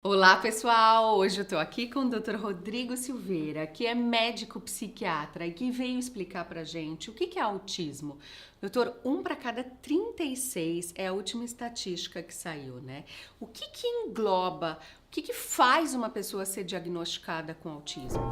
Olá, pessoal! Hoje eu tô aqui com o Dr. Rodrigo Silveira, que é médico psiquiatra e que veio explicar pra gente o que é autismo. Doutor, 1 para cada 36 é a última estatística que saiu, né? O que engloba, o que faz uma pessoa ser diagnosticada com autismo?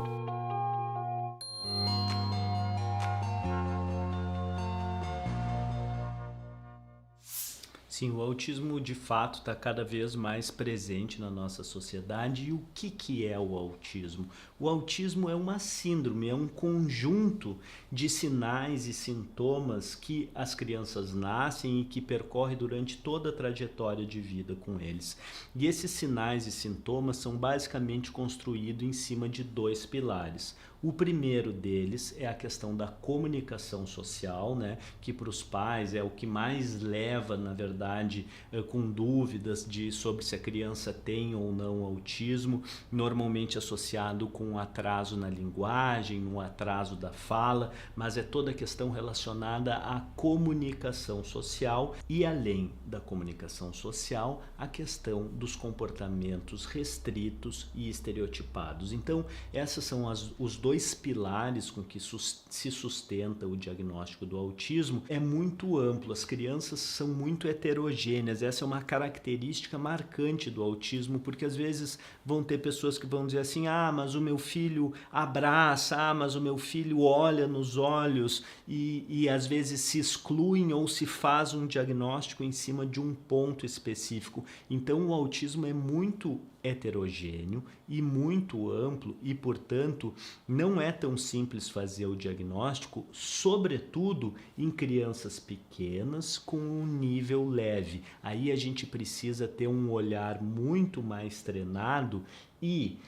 Sim, o autismo de fato está cada vez mais presente na nossa sociedade. E o que é o autismo? O autismo é uma síndrome, é um conjunto de sinais e sintomas que as crianças nascem e que percorre durante toda a trajetória de vida com eles. E esses sinais e sintomas são basicamente construídos em cima de dois pilares. O primeiro deles é a questão da comunicação social, né? Que para os pais é o que mais leva, na verdade, com dúvidas sobre se a criança tem ou não autismo, normalmente associado com um atraso na linguagem, um atraso da fala, mas é toda a questão relacionada à comunicação social e, além da comunicação social, a questão dos comportamentos restritos e estereotipados. Então, essas são os dois pilares com que se sustenta o diagnóstico do autismo. É muito amplo, as crianças são muito heterogêneas, essa é uma característica marcante do autismo, porque às vezes vão ter pessoas que vão dizer assim, mas o meu filho abraça, mas o meu filho olha nos olhos, e às vezes se excluem ou se faz um diagnóstico em cima de um ponto específico. Então o autismo é muito heterogêneo e muito amplo e, portanto, não é tão simples fazer o diagnóstico, sobretudo em crianças pequenas com um nível leve. Aí a gente precisa ter um olhar muito mais treinado e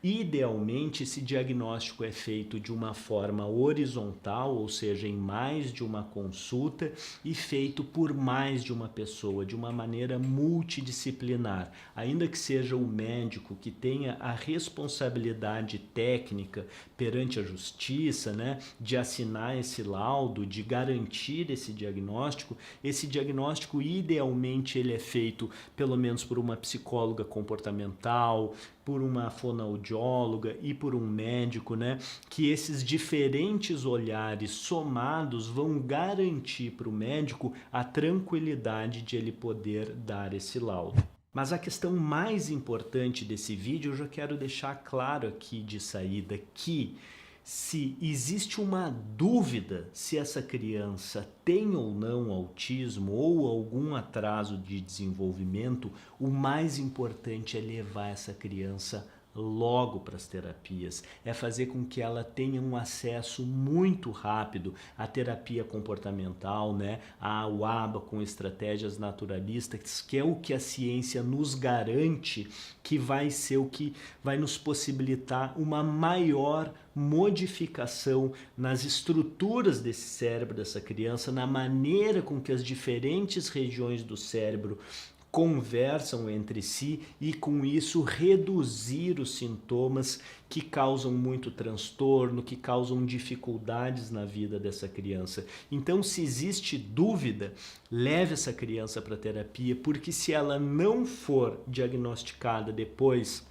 idealmente, esse diagnóstico é feito de uma forma horizontal, ou seja, em mais de uma consulta e feito por mais de uma pessoa, de uma maneira multidisciplinar. Ainda que seja o médico que tenha a responsabilidade técnica perante a justiça, né, de assinar esse laudo, de garantir esse diagnóstico idealmente ele é feito pelo menos por uma psicóloga comportamental, por uma fonoaudióloga e por um médico, né? Que esses diferentes olhares somados vão garantir para o médico a tranquilidade de ele poder dar esse laudo. Mas a questão mais importante desse vídeo, eu já quero deixar claro aqui de saída que se existe uma dúvida se essa criança tem ou não autismo ou algum atraso de desenvolvimento, o mais importante é levar essa criança logo para as terapias, é fazer com que ela tenha um acesso muito rápido à terapia comportamental, né? Ao ABA com estratégias naturalistas, que é o que a ciência nos garante que vai ser o que vai nos possibilitar uma maior modificação nas estruturas desse cérebro dessa criança, na maneira com que as diferentes regiões do cérebro conversam entre si e com isso reduzir os sintomas que causam muito transtorno, que causam dificuldades na vida dessa criança. Então, se existe dúvida, leve essa criança para terapia, porque se ela não for diagnosticada depois,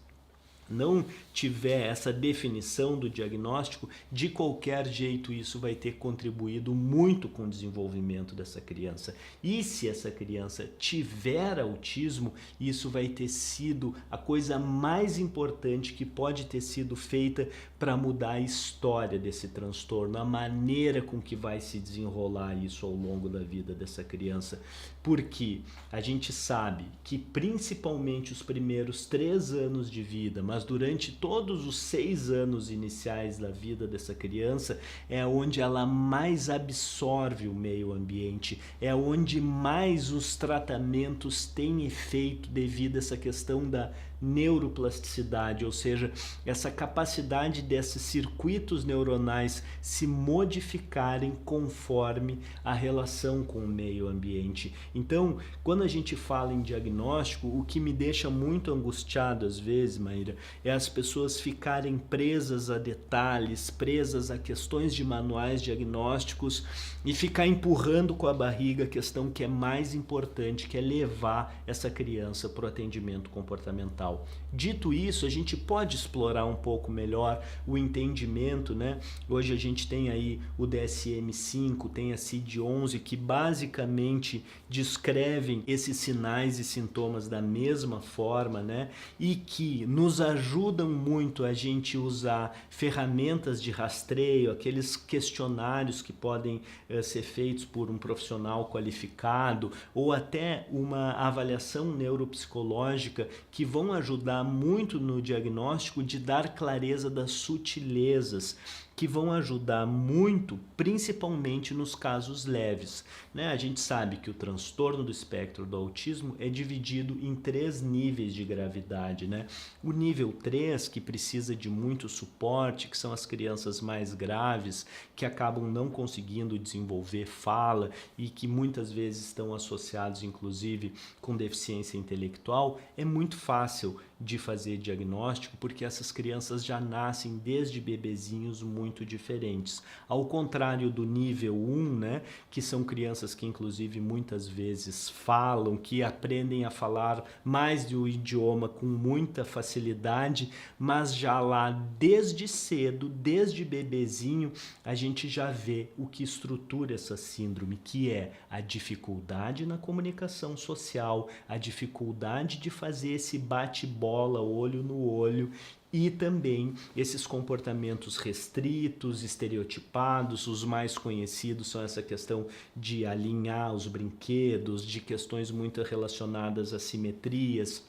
não tiver essa definição do diagnóstico, de qualquer jeito isso vai ter contribuído muito com o desenvolvimento dessa criança. E se essa criança tiver autismo, isso vai ter sido a coisa mais importante que pode ter sido feita para mudar a história desse transtorno, a maneira com que vai se desenrolar isso ao longo da vida dessa criança. Porque a gente sabe que principalmente os primeiros 3 anos de vida, mas durante todos os 6 anos iniciais da vida dessa criança, é onde ela mais absorve o meio ambiente, é onde mais os tratamentos têm efeito devido a essa questão da neuroplasticidade, ou seja, essa capacidade desses circuitos neuronais se modificarem conforme a relação com o meio ambiente. Então, quando a gente fala em diagnóstico, o que me deixa muito angustiado às vezes, Maíra, é as pessoas ficarem presas a detalhes, presas a questões de manuais diagnósticos e ficar empurrando com a barriga a questão que é mais importante, que é levar essa criança para o atendimento comportamental. Dito isso, a gente pode explorar um pouco melhor o entendimento, né? Hoje a gente tem aí o DSM-5, tem a CID-11, que basicamente descrevem esses sinais e sintomas da mesma forma, né? E que nos ajudam muito a gente usar ferramentas de rastreio, aqueles questionários que podem ser feitos por um profissional qualificado, ou até uma avaliação neuropsicológica, que vão ajudar muito no diagnóstico de dar clareza das sutilezas, que vão ajudar muito, principalmente nos casos leves, né? A gente sabe que o transtorno do espectro do autismo é dividido em 3 níveis de gravidade, né? O nível 3, que precisa de muito suporte, que são as crianças mais graves, que acabam não conseguindo desenvolver fala e que muitas vezes estão associados, inclusive, com deficiência intelectual, é muito fácil de fazer diagnóstico, porque essas crianças já nascem desde bebezinhos muito diferentes. Ao contrário do nível 1, né, que são crianças que inclusive muitas vezes falam, que aprendem a falar mais de um idioma com muita facilidade, mas já lá desde cedo, desde bebezinho, a gente já vê o que estrutura essa síndrome, que é a dificuldade na comunicação social, a dificuldade de fazer esse bate-bola olho no olho, e também esses comportamentos restritos, estereotipados. Os mais conhecidos são essa questão de alinhar os brinquedos, de questões muito relacionadas a simetrias,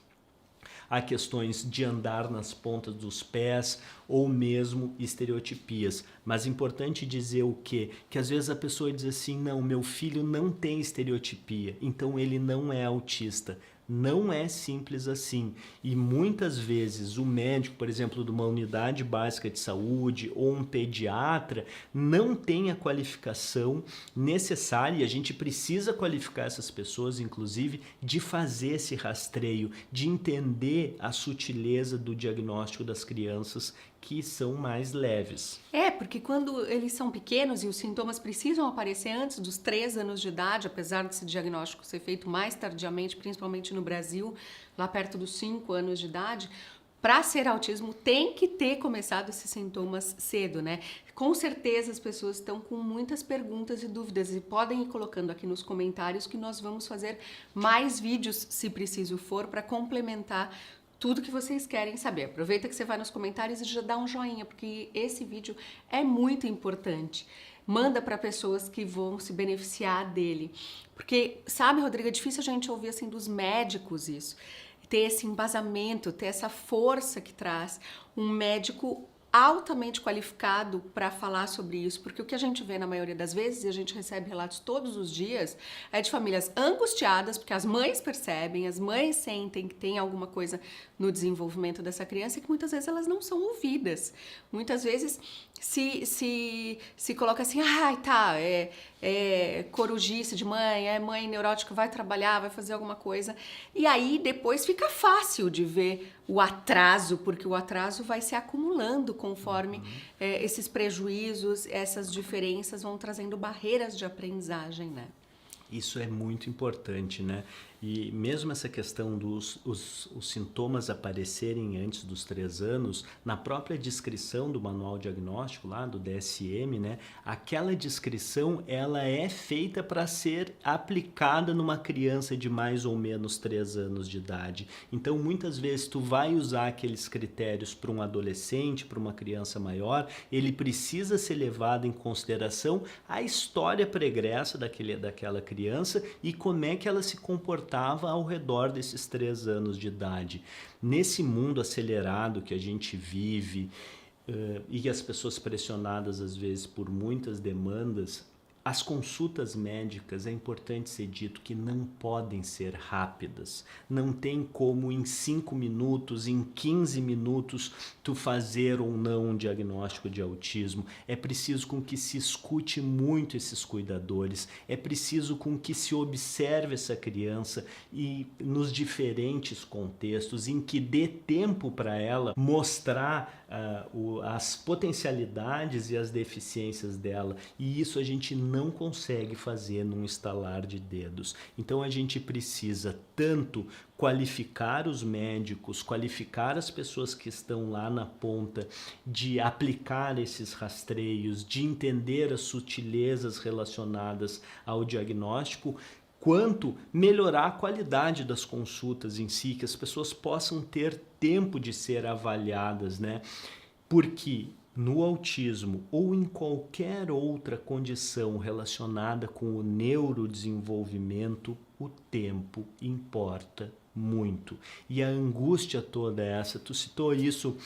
a questões de andar nas pontas dos pés ou mesmo estereotipias. Mas é importante dizer o quê? Que às vezes a pessoa diz assim, não, meu filho não tem estereotipia, então ele não é autista. Não é simples assim, e muitas vezes o médico, por exemplo, de uma unidade básica de saúde ou um pediatra não tem a qualificação necessária, e a gente precisa qualificar essas pessoas, inclusive, de fazer esse rastreio, de entender a sutileza do diagnóstico das crianças que são mais leves. Porque quando eles são pequenos e os sintomas precisam aparecer antes dos 3 anos de idade, apesar desse diagnóstico ser feito mais tardiamente, principalmente no Brasil, lá perto dos 5 anos de idade, para ser autismo tem que ter começado esses sintomas cedo, né? Com certeza as pessoas estão com muitas perguntas e dúvidas e podem ir colocando aqui nos comentários que nós vamos fazer mais vídeos, se preciso for, para complementar tudo que vocês querem saber. Aproveita que você vai nos comentários e já dá um joinha, porque esse vídeo é muito importante. Manda para pessoas que vão se beneficiar dele. Porque, sabe, Rodrigo, é difícil a gente ouvir assim dos médicos isso. Ter esse embasamento, ter essa força que traz um médico altamente qualificado para falar sobre isso, porque o que a gente vê na maioria das vezes, e a gente recebe relatos todos os dias, é de famílias angustiadas, porque as mães percebem, as mães sentem que tem alguma coisa no desenvolvimento dessa criança e que muitas vezes elas não são ouvidas. Muitas vezes se coloca assim, é corujice de mãe, é mãe neurótica, vai trabalhar, vai fazer alguma coisa. E aí depois fica fácil de ver o atraso, porque o atraso vai se acumulando conforme esses prejuízos, essas diferenças vão trazendo barreiras de aprendizagem, né? Isso é muito importante, né? E mesmo essa questão dos os sintomas aparecerem antes dos 3 anos, na própria descrição do manual diagnóstico lá do DSM, né? Aquela descrição, ela é feita para ser aplicada numa criança de mais ou menos 3 anos de idade. Então, muitas vezes, tu vai usar aqueles critérios para um adolescente, para uma criança maior, ele precisa ser levado em consideração a história pregressa daquela criança e como é que ela se comportava ao redor desses 3 anos de idade. Nesse mundo acelerado que a gente vive e as pessoas pressionadas às vezes por muitas demandas, As consultas médicas, é importante ser dito que não podem ser rápidas. Não tem como em 5 minutos, em 15 minutos, tu fazer ou não um diagnóstico de autismo. É preciso com que se escute muito esses cuidadores, é preciso com que se observe essa criança e nos diferentes contextos, em que dê tempo para ela mostrar as potencialidades e as deficiências dela. E isso a gente não consegue fazer num estalar de dedos. Então a gente precisa tanto qualificar os médicos, qualificar as pessoas que estão lá na ponta de aplicar esses rastreios, de entender as sutilezas relacionadas ao diagnóstico, quanto melhorar a qualidade das consultas em si, que as pessoas possam ter tempo de ser avaliadas, né? Porque no autismo ou em qualquer outra condição relacionada com o neurodesenvolvimento, o tempo importa muito. E a angústia toda essa, tu citou isso,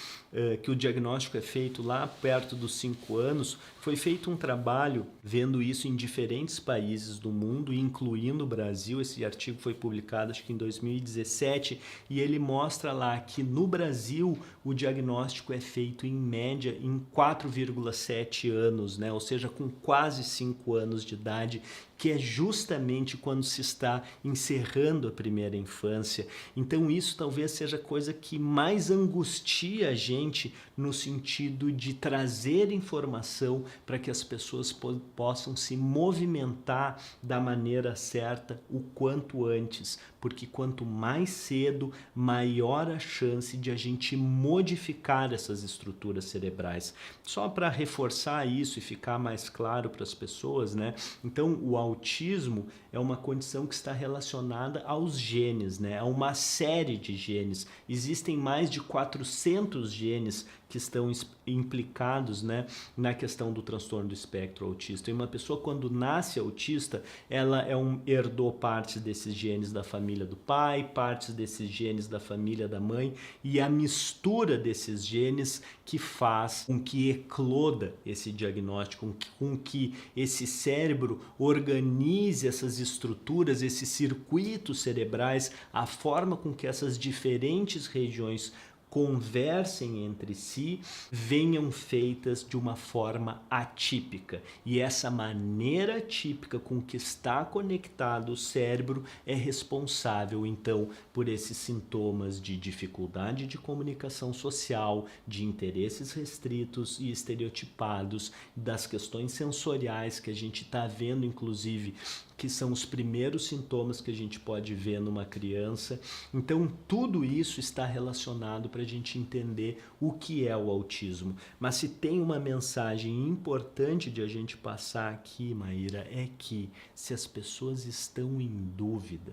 que o diagnóstico é feito lá perto dos 5 anos, foi feito um trabalho vendo isso em diferentes países do mundo, incluindo o Brasil. Esse artigo foi publicado acho que em 2017 e ele mostra lá que no Brasil o diagnóstico é feito em média em 4,7 anos, né? Ou seja, com quase 5 anos de idade, que é justamente quando se está encerrando a primeira infância. Então isso talvez seja a coisa que mais angustia a gente no sentido de trazer informação para que as pessoas possam se movimentar da maneira certa o quanto antes, porque quanto mais cedo, maior a chance de a gente modificar essas estruturas cerebrais. Só para reforçar isso e ficar mais claro para as pessoas, né? Então, o autismo é uma condição que está relacionada aos genes, né? A uma série de genes. Existem mais de 400 genes que estão implicados, né, na questão do transtorno do espectro autista. E uma pessoa, quando nasce autista, ela herdou partes desses genes da família do pai, partes desses genes da família da mãe, e a mistura desses genes que faz com que ecloda esse diagnóstico, com que esse cérebro organize essas estruturas, esses circuitos cerebrais, a forma com que essas diferentes regiões conversem entre si, venham feitas de uma forma atípica. E essa maneira atípica com que está conectado o cérebro é responsável, então, por esses sintomas de dificuldade de comunicação social, de interesses restritos e estereotipados, das questões sensoriais que a gente está vendo, inclusive, que são os primeiros sintomas que a gente pode ver numa criança. Então, tudo isso está relacionado para a gente entender o que é o autismo. Mas se tem uma mensagem importante de a gente passar aqui, Maíra, é que se as pessoas estão em dúvida,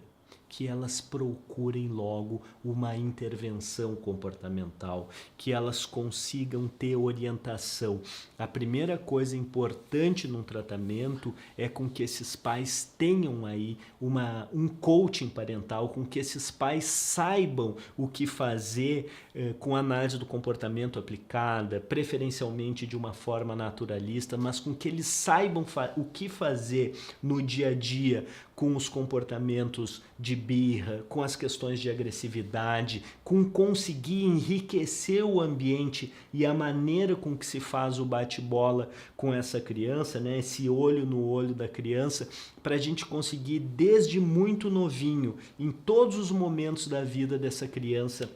que elas procurem logo uma intervenção comportamental, que elas consigam ter orientação. A primeira coisa importante num tratamento é com que esses pais tenham aí um coaching parental, com que esses pais saibam o que fazer com a análise do comportamento aplicada, preferencialmente de uma forma naturalista, mas com que eles saibam o que fazer no dia a dia com os comportamentos de birra, com as questões de agressividade, com conseguir enriquecer o ambiente e a maneira com que se faz o bate-bola com essa criança, né? Esse olho no olho da criança, para a gente conseguir desde muito novinho, em todos os momentos da vida dessa criança,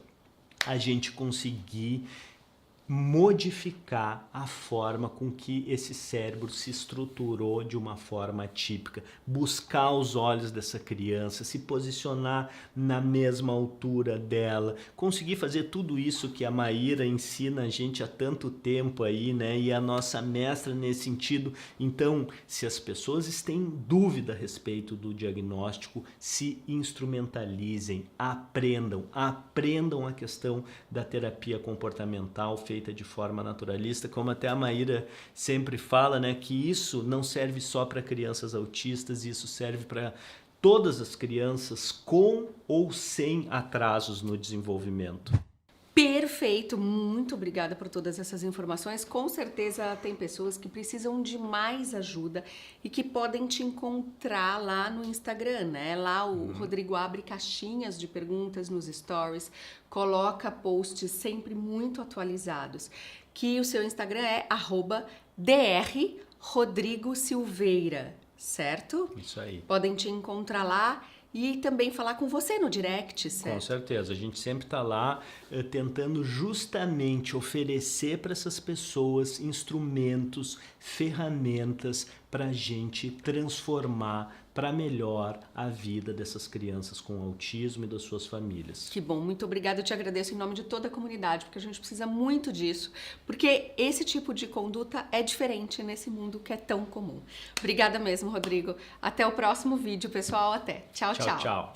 a gente conseguir modificar a forma com que esse cérebro se estruturou de uma forma típica, buscar os olhos dessa criança, se posicionar na mesma altura dela, conseguir fazer tudo isso que a Maíra ensina a gente há tanto tempo aí, né? E a nossa mestra nesse sentido. Então, se as pessoas têm dúvida a respeito do diagnóstico, se instrumentalizem, aprendam a questão da terapia comportamental feita de forma naturalista, como até a Maíra sempre fala, né, que isso não serve só para crianças autistas, isso serve para todas as crianças com ou sem atrasos no desenvolvimento. Perfeito! Perfeito, muito obrigada por todas essas informações. Com certeza tem pessoas que precisam de mais ajuda e que podem te encontrar lá no Instagram, né? Lá o Rodrigo abre caixinhas de perguntas nos stories, coloca posts sempre muito atualizados. Que o seu Instagram é @drrodrigosilveira, certo? Isso aí. Podem te encontrar lá e também falar com você no direct, certo? Com certeza, a gente sempre está lá tentando justamente oferecer para essas pessoas instrumentos, ferramentas para a gente transformar para melhor a vida dessas crianças com autismo e das suas famílias. Que bom, muito obrigada, eu te agradeço em nome de toda a comunidade, porque a gente precisa muito disso, porque esse tipo de conduta é diferente nesse mundo que é tão comum. Obrigada mesmo, Rodrigo. Até o próximo vídeo, pessoal. Até. Tchau, tchau. Tchau.